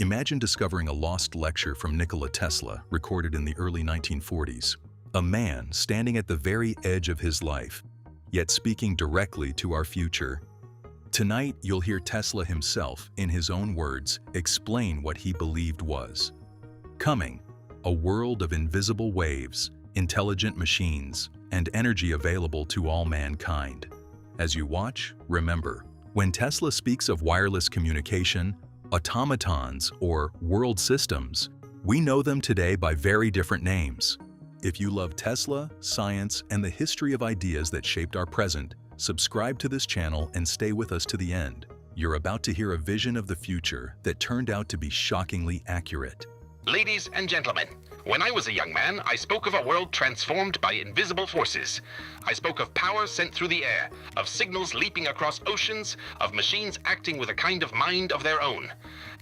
Imagine discovering a lost lecture from Nikola Tesla recorded in the early 1940s. A man standing at the very edge of his life, yet speaking directly to our future. Tonight, you'll hear Tesla himself, in his own words, explain what he believed was coming: a world of invisible waves, intelligent machines, and energy available to all mankind. As you watch, remember, when Tesla speaks of wireless communication, automatons, or world systems, we know them today by very different names. If you love Tesla, science, and the history of ideas that shaped our present, subscribe to this channel and stay with us to the end. You're about to hear a vision of the future that turned out to be shockingly accurate. Ladies and gentlemen, when I was a young man, I spoke of a world transformed by invisible forces. I spoke of power sent through the air, of signals leaping across oceans, of machines acting with a kind of mind of their own.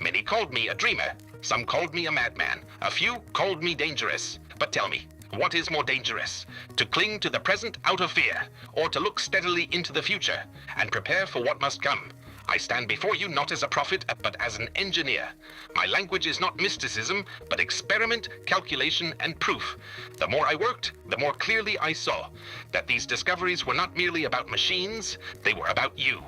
Many called me a dreamer. Some called me a madman. A few called me dangerous. But tell me, what is more dangerous? To cling to the present out of fear, or to look steadily into the future and prepare for what must come? I stand before you not as a prophet, but as an engineer. My language is not mysticism, but experiment, calculation, and proof. The more I worked, the more clearly I saw that these discoveries were not merely about machines, they were about you,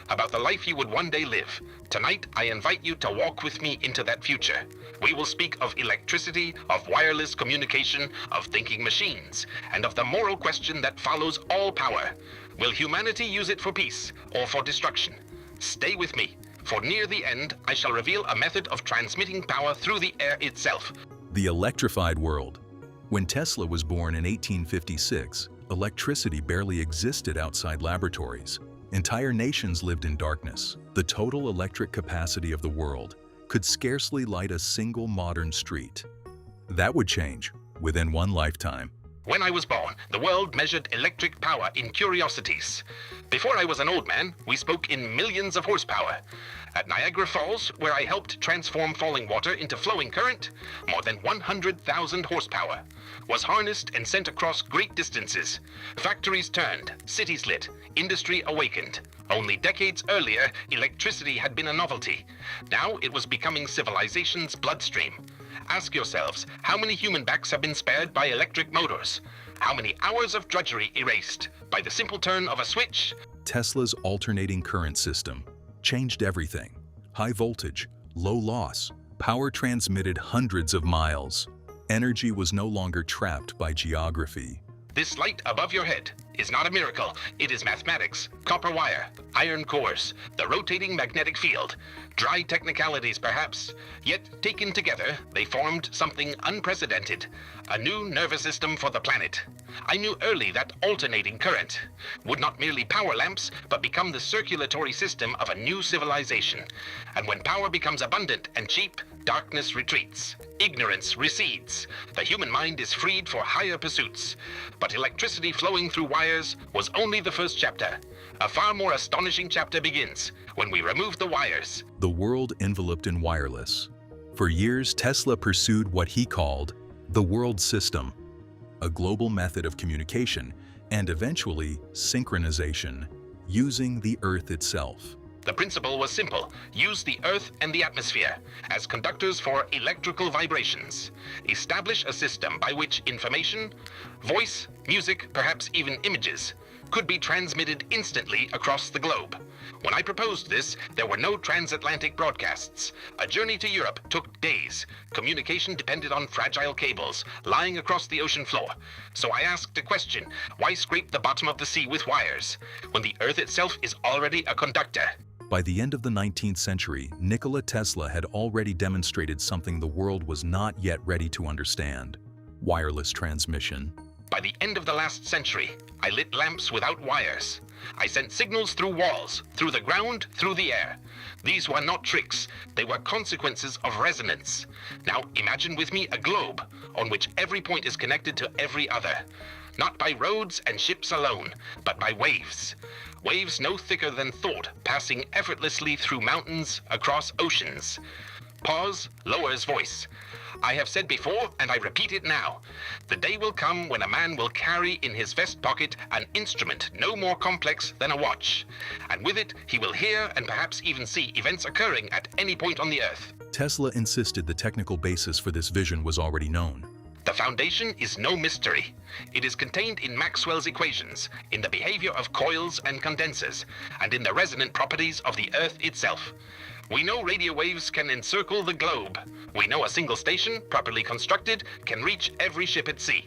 about the life you would one day live. Tonight, I invite you to walk with me into that future. We will speak of electricity, of wireless communication, of thinking machines, and of the moral question that follows all power. Will humanity use it for peace or for destruction? Stay with me, for near the end, I shall reveal a method of transmitting power through the air itself. The electrified world. When Tesla was born in 1856, electricity barely existed outside laboratories. Entire nations lived in darkness. The total electric capacity of the world could scarcely light a single modern street. That would change within one lifetime. When I was born, the world measured electric power in curiosities. Before I was an old man, we spoke in millions of horsepower. At Niagara Falls, where I helped transform falling water into flowing current, more than 100,000 horsepower was harnessed and sent across great distances. Factories turned, cities lit, industry awakened. Only decades earlier, electricity had been a novelty. Now it was becoming civilization's bloodstream. Ask yourselves, how many human backs have been spared by electric motors? How many hours of drudgery erased by the simple turn of a switch? Tesla's alternating current system changed everything. High voltage, low loss, power transmitted hundreds of miles. Energy was no longer trapped by geography. This light above your head is not a miracle. It is mathematics, copper wire, iron cores, the rotating magnetic field, dry technicalities perhaps, yet taken together, they formed something unprecedented, a new nervous system for the planet. I knew early that alternating current would not merely power lamps, but become the circulatory system of a new civilization. And when power becomes abundant and cheap, darkness retreats, ignorance recedes, the human mind is freed for higher pursuits. But electricity flowing through wires was only the first chapter. A far more astonishing chapter begins when we remove the wires. The world enveloped in wireless. For years, Tesla pursued what he called the world system, a global method of communication and eventually synchronization, using the Earth itself. The principle was simple. Use the Earth and the atmosphere as conductors for electrical vibrations. Establish a system by which information, voice, music, perhaps even images, could be transmitted instantly across the globe. When I proposed this, there were no transatlantic broadcasts. A journey to Europe took days. Communication depended on fragile cables lying across the ocean floor. So I asked a question: why scrape the bottom of the sea with wires when the Earth itself is already a conductor? By the end of the 19th century, Nikola Tesla had already demonstrated something the world was not yet ready to understand: wireless transmission. By the end of the last century, I lit lamps without wires. I sent signals through walls, through the ground, through the air. These were not tricks, they were consequences of resonance. Now imagine with me a globe on which every point is connected to every other. Not by roads and ships alone, but by waves. Waves no thicker than thought, passing effortlessly through mountains, across oceans. Pause lowers voice. I have said before, and I repeat it now. The day will come when a man will carry in his vest pocket an instrument no more complex than a watch. And with it, he will hear and perhaps even see events occurring at any point on the earth. Tesla insisted the technical basis for this vision was already known. The foundation is no mystery. It is contained in Maxwell's equations, in the behavior of coils and condensers, and in the resonant properties of the Earth itself. We know radio waves can encircle the globe. We know a single station, properly constructed, can reach every ship at sea.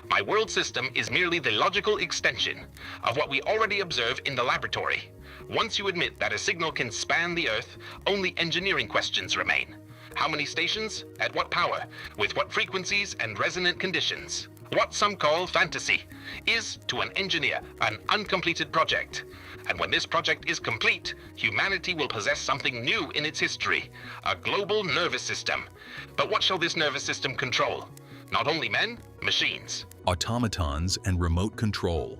My world system is merely the logical extension of what we already observe in the laboratory. Once you admit that a signal can span the Earth, only engineering questions remain. How many stations? At what power? With what frequencies and resonant conditions? What some call fantasy is, to an engineer, an uncompleted project. And when this project is complete, humanity will possess something new in its history, a global nervous system. But what shall this nervous system control? Not only men, machines. Automatons and remote control.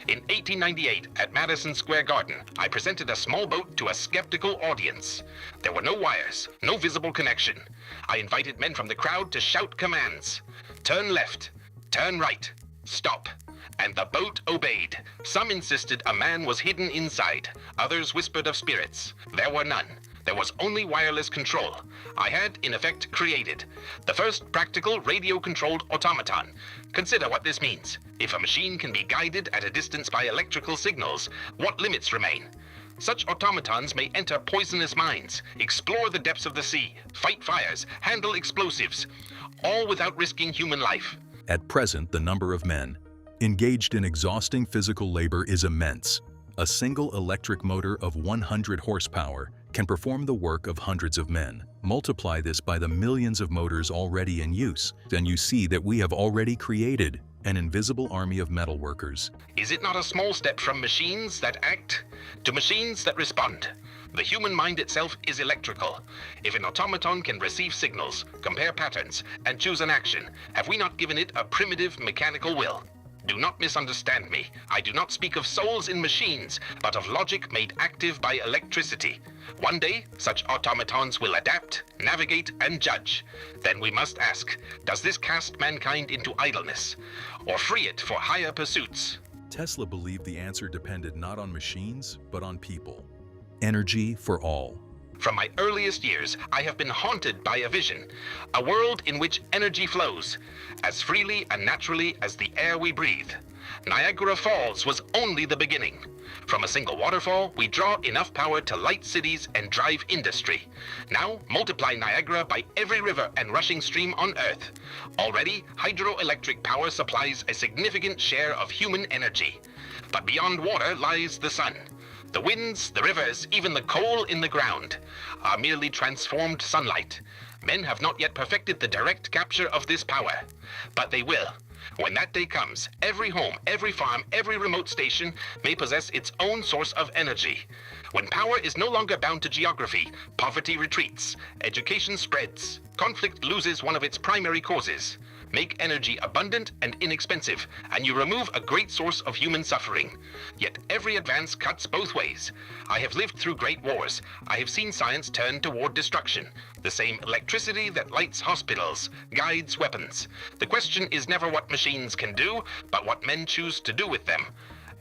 In 1898, at Madison Square Garden, I presented a small boat to a skeptical audience. There were no wires, no visible connection. I invited men from the crowd to shout commands. Turn left, turn right, stop. And the boat obeyed. Some insisted a man was hidden inside. Others whispered of spirits. There were none. There was only wireless control. I had, in effect, created the first practical radio-controlled automaton. Consider what this means. If a machine can be guided at a distance by electrical signals, what limits remain? Such automatons may enter poisonous mines, explore the depths of the sea, fight fires, handle explosives, all without risking human life. At present, the number of men engaged in exhausting physical labor is immense. A single electric motor of 100 horsepower can perform the work of hundreds of men. Multiply this by the millions of motors already in use, and you see that we have already created an invisible army of metal workers. Is it not a small step from machines that act to machines that respond? The human mind itself is electrical. If an automaton can receive signals, compare patterns, and choose an action, have we not given it a primitive mechanical will? Do not misunderstand me. I do not speak of souls in machines, but of logic made active by electricity. One day, such automatons will adapt, navigate, and judge. Then we must ask, does this cast mankind into idleness, or free it for higher pursuits? Tesla believed the answer depended not on machines, but on people. Energy for all. From my earliest years, I have been haunted by a vision, a world in which energy flows as freely and naturally as the air we breathe. Niagara Falls was only the beginning. From a single waterfall, we draw enough power to light cities and drive industry. Now, multiply Niagara by every river and rushing stream on Earth. Already, hydroelectric power supplies a significant share of human energy. But beyond water lies the sun. The winds, the rivers, even the coal in the ground are merely transformed sunlight. Men have not yet perfected the direct capture of this power, but they will. When that day comes, every home, every farm, every remote station may possess its own source of energy. When power is no longer bound to geography, poverty retreats, education spreads, conflict loses one of its primary causes. Make energy abundant and inexpensive, and you remove a great source of human suffering. Yet every advance cuts both ways. I have lived through great wars. I have seen science turn toward destruction. The same electricity that lights hospitals, guides weapons. The question is never what machines can do, but what men choose to do with them.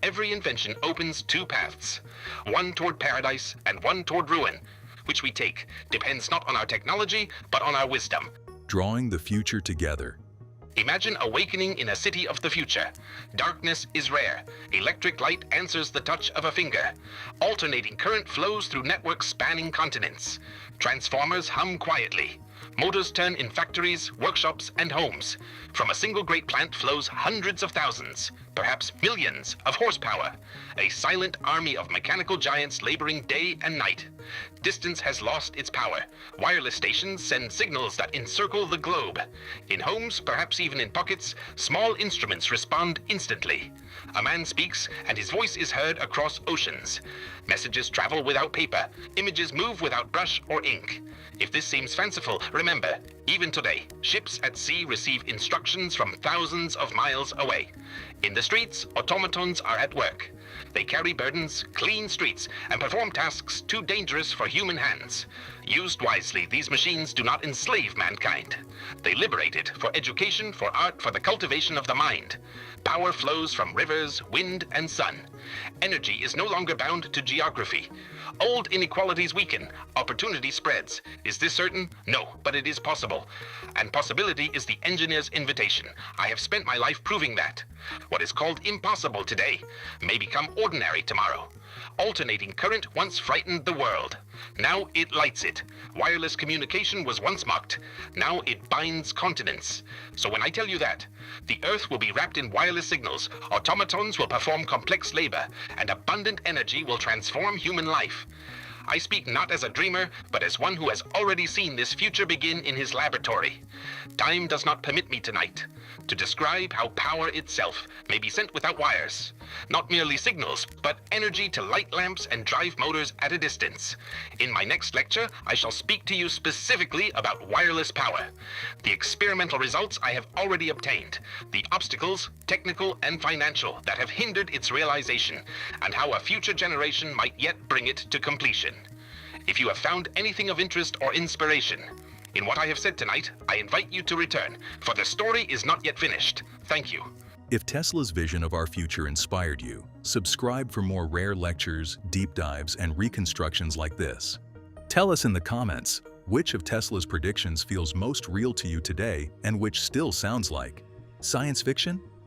Every invention opens two paths, one toward paradise and one toward ruin. Which we take depends not on our technology, but on our wisdom. Drawing the future together. Imagine awakening in a city of the future. Darkness is rare. Electric light answers the touch of a finger. Alternating current flows through networks spanning continents. Transformers hum quietly. Motors turn in factories, workshops, and homes. From a single great plant flows hundreds of thousands, perhaps millions, of horsepower. A silent army of mechanical giants laboring day and night. Distance has lost its power. Wireless stations send signals that encircle the globe. In homes, perhaps even in pockets, small instruments respond instantly. A man speaks, and his voice is heard across oceans. Messages travel without paper. Images move without brush or ink. If this seems fanciful, remember, even today, ships at sea receive instructions from thousands of miles away. In the streets, automatons are at work. They carry burdens, clean streets, and perform tasks too dangerous for human hands. Used wisely, these machines do not enslave mankind. They liberate it for education, for art, for the cultivation of the mind. Power flows from rivers, wind, and sun. Energy is no longer bound to geography. Old inequalities weaken, opportunity spreads. Is this certain? No, but it is possible. And possibility is the engineer's invitation. I have spent my life proving that. What is called impossible today may become ordinary tomorrow. Alternating current once frightened the world. Now it lights it. Wireless communication was once mocked. Now it binds continents. So when I tell you that, the Earth will be wrapped in wireless signals, automatons will perform complex labor, and abundant energy will transform human life. I speak not as a dreamer, but as one who has already seen this future begin in his laboratory. Time does not permit me tonight to describe how power itself may be sent without wires. Not merely signals, but energy to light lamps and drive motors at a distance. In my next lecture, I shall speak to you specifically about wireless power, the experimental results I have already obtained, the obstacles, technical and financial, that have hindered its realization, and how a future generation might yet bring it to completion. If you have found anything of interest or inspiration in what I have said tonight, I invite you to return, for the story is not yet finished. Thank you. If Tesla's vision of our future inspired you, subscribe for more rare lectures, deep dives, and reconstructions like this. Tell us in the comments which of Tesla's predictions feels most real to you today and which still sounds like science fiction.